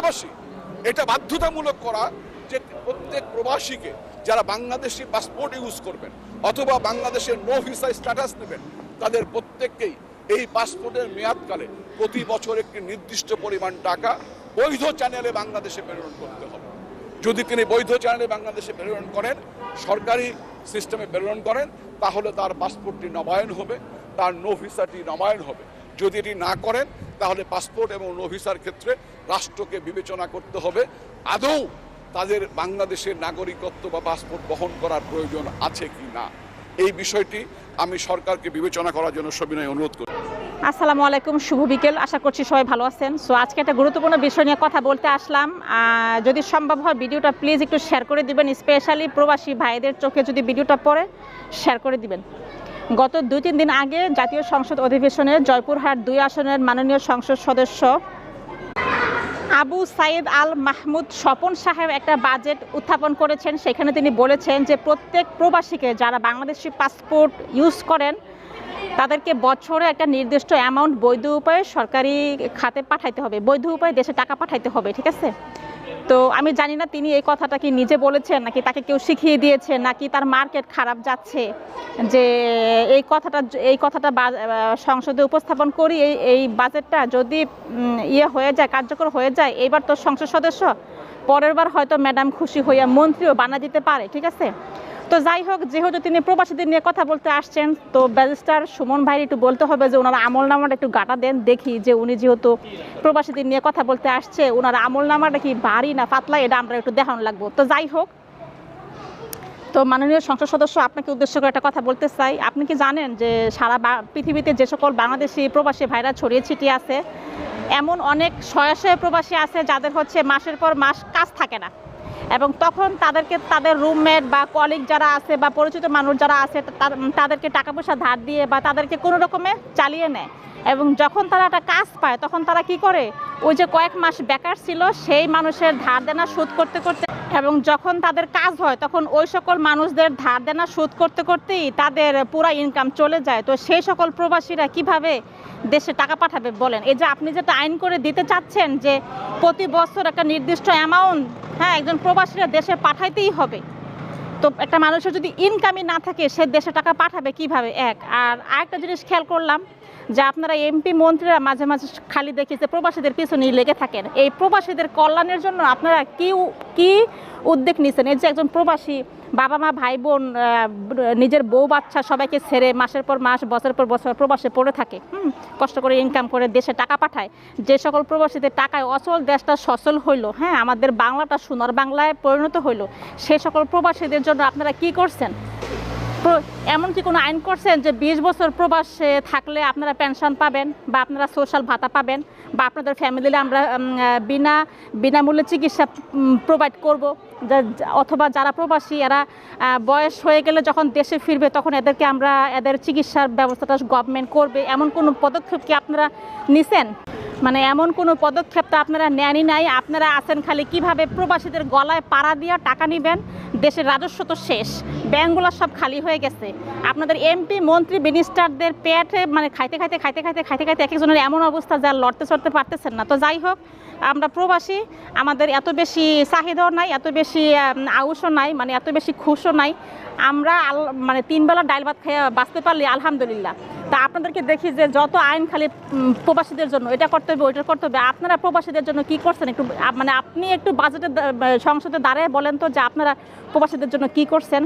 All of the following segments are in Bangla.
পাশাপাশি এটা বাধ্যতামূলক করা যে প্রত্যেক প্রবাসীকে যারা বাংলাদেশি পাসপোর্ট ইউজ করবেন অথবা বাংলাদেশের নো ভিসা স্ট্যাটাস নেবেন তাদের প্রত্যেককেই এই পাসপোর্টের মেয়াদকালে প্রতি বছর একটি নির্দিষ্ট পরিমাণ টাকা বৈধ চ্যানেলে বাংলাদেশে প্রেরণ করতে হবে। যদি তিনি বৈধ চ্যানেলে বাংলাদেশে প্রেরণ করেন, সরকারি সিস্টেমে প্রেরণ করেন, তাহলে তার পাসপোর্টটি নবায়ন হবে, তার নো ভিসাটি নবায়ন হবে। যদি এটি না করেন তাহলে পাসপোর্ট এবং নো ভিসার ক্ষেত্রে রাষ্ট্রকে বিবেচনা করতে হবে আদৌ তাদের বাংলাদেশের নাগরিকত্ব বা পাসপোর্ট বহন করার প্রয়োজন আছে কি না। এই বিষয়টি আমি সরকারকে বিবেচনা করার জন্য সবিনয় অনুরোধ করি। আসসালামু আলাইকুম, শুভ বিকেল। আশা করছি সবাই ভালো আছেন। সো আজকে একটা গুরুত্বপূর্ণ বিষয় নিয়ে কথা বলতে আসলাম। যদি সম্ভব হয় ভিডিওটা প্লিজ একটু শেয়ার করে দিবেন, স্পেশালি প্রবাসী ভাইদের চোখে যদি ভিডিওটা পড়ে শেয়ার করে দিবেন। গত 2-3 দিন আগে জাতীয় সংসদ অধিবেশনে জয়পুরহাট 2 আসনের মাননীয় সংসদ সদস্য আবু সাইদ আল মাহমুদ স্বপন সাহেব একটা বাজেট উত্থাপন করেছেন। সেখানে তিনি বলেছেন যে প্রত্যেক প্রবাসীকে যারা বাংলাদেশি পাসপোর্ট ইউজ করেন তাদেরকে বছরে একটা নির্দিষ্ট অ্যামাউন্ট বৈধ উপায়ে সরকারি খাতে পাঠাইতে হবে, বৈধ উপায়ে দেশে টাকা পাঠাইতে হবে, ঠিক আছে? তো আমি জানি না তিনি এই কথাটা কি নিজে বলেছেন নাকি তাকে কেউ শিখিয়ে দিয়েছে নাকি তার মার্কেট খারাপ যাচ্ছে যে এই কথাটা সংসদে উপস্থাপন করি। এই বাজেটটা যদি হয়ে যায়, কার্যকর হয়ে যায়, এইবার তো সংসদ সদস্য, পরের বার হয়তো ম্যাডাম খুশি হইয়া মন্ত্রীও বানা দিতে পারে, ঠিক আছে? তো যাই হোক, যেহেতু তিনি প্রবাসীদের নিয়ে কথা বলতে আসছেন, তো ব্যারিস্টার সুমন ভাই একটু বলতে হবে যে ওনারা আমলনামাটা একটু গাটা দেন, দেখি যে উনি যেহেতু প্রবাসীদের নিয়ে কথা বলতে আসছে ওনার আমলনামাটা কি ভারী না পাতলা, এটা আমরা একটু দেখানো লাগবো। তো যাই হোক, তো মাননীয় সংসদ সদস্য, আপনাকে উদ্দেশ্য করে একটা কথা বলতে চাই। আপনি কি জানেন যে সারা পৃথিবীতে যে সকল বাংলাদেশি প্রবাসী ভাইরা ছড়িয়ে ছিটিয়ে আছে, এমন অনেক শয়ে প্রবাসী আছে যাদের হচ্ছে মাসের পর মাস কাজ থাকে না, এবং তখন তাদেরকে তাদের রুমমেট বা কলিগ যারা আছে বা পরিচিত মানুষ যারা আছে তাদেরকে টাকা পয়সা ধার দিয়ে বা তাদেরকে কোনো রকমে চালিয়ে নেয়। এবং যখন তারা একটা কাজ পায় তখন তারা কি করে, ওই যে কয়েক মাস বেকার ছিল সেই মানুষের ধার দেনা শোধ করতে করতে, এবং যখন তাদের কাজ হয় তখন ওই সকল মানুষদের ধার দেনা শোধ করতে করতেই তাদের পুরা ইনকাম চলে যায়। তো সেই সকল প্রবাসীরা কিভাবে দেশে টাকা পাঠাবে বলেন? এই যে আপনি যেটা আইন করে দিতে চাচ্ছেন যে প্রতি বছর একটা নির্দিষ্ট অ্যামাউন্ট একজন প্রবাসীরা দেশে পাঠাইতেই হবে, তো একটা মানুষের যদি ইনকামই না থাকে সে দেশে টাকা পাঠাবে কিভাবে? আর আরেকটা জিনিস খেয়াল করলাম যে আপনারা এমপি মন্ত্রীরা মাঝে মাঝে খালি দেখি যে প্রবাসীদের পিছনেই লেগে থাকেন। এই প্রবাসীদের কল্যাণের জন্য আপনারা কি উদ্যোগ নিয়েছেন? এই যে একজন প্রবাসী বাবা মা ভাই বোন নিজের বউ বাচ্চা সবাইকে ছেড়ে মাসের পর মাস বছরের পর বছর প্রবাসে পড়ে থাকে, কষ্ট করে ইনকাম করে দেশে টাকা পাঠায়, যে সকল প্রবাসীদের টাকায় অচল দেশটা সচল হইলো, আমাদের বাংলাটা সোনার বাংলায় পরিণত হইলো, সেই সকল প্রবাসীদের জন্য আপনারা কি করছেন? এমন কি কোনো আইন করছেন যে 20 বছর প্রবাসে থাকলে আপনারা পেনশন পাবেন বা আপনারা সোশ্যাল ভাতা পাবেন বা আপনাদের ফ্যামিলিতে আমরা বিনামূল্যে চিকিৎসা প্রোভাইড করব, অথবা যারা প্রবাসী এরা বয়স হয়ে গেলে যখন দেশে ফিরবে তখন এদেরকে আমরা এদের চিকিৎসার ব্যবস্থাটা গভর্নমেন্ট করবে, এমন কোনো পদক্ষেপ কি আপনারা নিছেন? মানে এমন কোনো পদক্ষেপ তো আপনারা নেনই নাই। আপনারা আছেন খালি কিভাবে প্রবাসীদের গলায় পাড়া দিয়ে টাকা নেবেন, দেশের রাজস্ব তো শেষ, ব্যাংকগুলো সব খালি হয়ে গেছে, আপনাদের এমপি মন্ত্রী মিনিস্টারদের পেটে মানে খাইতে এক একজনের এমন অবস্থা যা লড়তে চড়তে পারতেছেন না। তো যাই হোক, আমরা প্রবাসী, আমাদের এত বেশি চাহিদাও নাই, এত বেশি আউসও নাই, মানে এত বেশি খুশও নাই, আমরা মানে 3 বেলা ডাইল ভাত খেয়ে বাঁচতে পারলে আলহামদুলিল্লাহ। তা আপনাদেরকে দেখি যে যত আইন খালি প্রবাসীদের জন্য, এটা করতে হবে ওইটা করতে হবে, আপনারা প্রবাসীদের জন্য কি করছেন? একটু মানে আপনি একটু বাজেটের সংসদে দাঁড়ায় বলেন তো যে আপনারা প্রবাসীদের জন্য কি করছেন।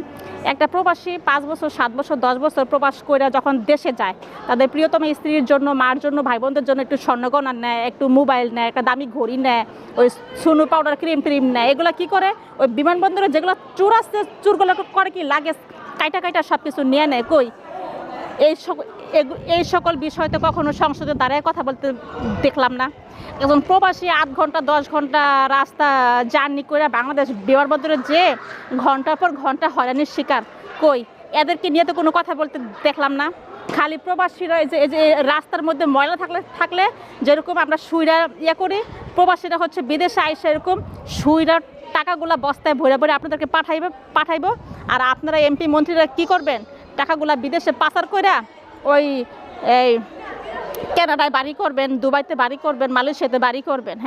একটা প্রবাসী 5 বছর 7 বছর 10 বছর প্রবাস করে যখন দেশে যায়, তাদের প্রিয়তম স্ত্রীর জন্য, মার জন্য, ভাই বোনদের জন্য একটু স্বর্ণগয়না নেয়, একটু মোবাইল নেয়, একটা দামি ঘড়ি নেয়, ওই সুনু পাউডার ক্রিম নেয়, এগুলো কি করে ওই বিমানবন্দরে যেগুলো চোর আসছে চোরগুলো করে কি লাগে কাইটা সব কিছু নিয়ে নেয়। কই এই সকল বিষয় তো কখনো সংসদে দাঁড়ায় কথা বলতে দেখলাম না। একজন প্রবাসী 8 ঘন্টা 10 ঘন্টা রাস্তা জার্নি করে বাংলাদেশ বিমানবন্দরে যে ঘন্টার পর ঘন্টা হয়রানির শিকার, কই এদেরকে নিয়ে তো কোনো কথা বলতে দেখলাম না। খালি প্রবাসীরা এই যে রাস্তার মধ্যে ময়লা থাকলে যেরকম আমরা সুইরা করি, প্রবাসীরা হচ্ছে বিদেশে আইসা এরকম সুইরার টাকাগুলা বস্তায় ভরে ভরে আপনাদেরকে পাঠাইব, আর আপনারা এমপি মন্ত্রীরা কি করবেন? টাকাগুলা বিদেশে পাচার কইরা ওই এই কানাডায় বাড়ি করবেন, দুবাইতে বাড়ি করবেন, মালয়েশিয়াতে বাড়ি করবেন।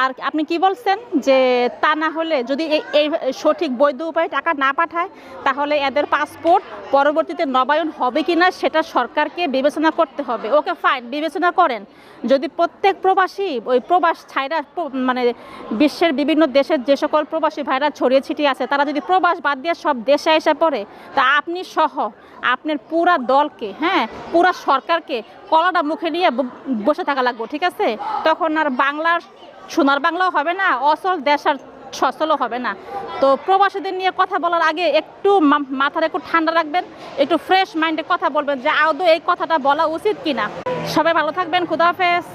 আর আপনি কি বলছেন যে তা না হলে যদি এই সঠিক বৈধ উপায়ে টাকা না পাঠায় তাহলে এদের পাসপোর্ট পরবর্তীতে নবায়ন হবে কিনা সেটা সরকারকে বিবেচনা করতে হবে। ওকে ফাইন, বিবেচনা করেন। যদি প্রত্যেক প্রবাসী ওই প্রবাস ছাইরা মানে বিশ্বের বিভিন্ন দেশের যে সকল প্রবাসী ভাইরা ছড়িয়ে ছিটিয়ে আছে তারা যদি প্রবাস বাদ দিয়ে সব দেশে এসে পড়ে, তা আপনি সহ আপনার পুরা দলকে, হ্যাঁ পুরা সরকারকে কলাটা মুখে নিয়ে বসে থাকা লাগবে, ঠিক আছে? তখন আর বাংলার সোনার বাংলাও হবে না, অচল দেশ আর সচলও হবে না। তো প্রবাসীদের নিয়ে কথা বলার আগে একটু মাথার একটু ঠান্ডা রাখবেন, একটু ফ্রেশ মাইন্ডে কথা বলবেন যে আদৌ এই কথাটা বলা উচিত কিনা। সবাই ভালো থাকবেন, খুদা হাফেজ।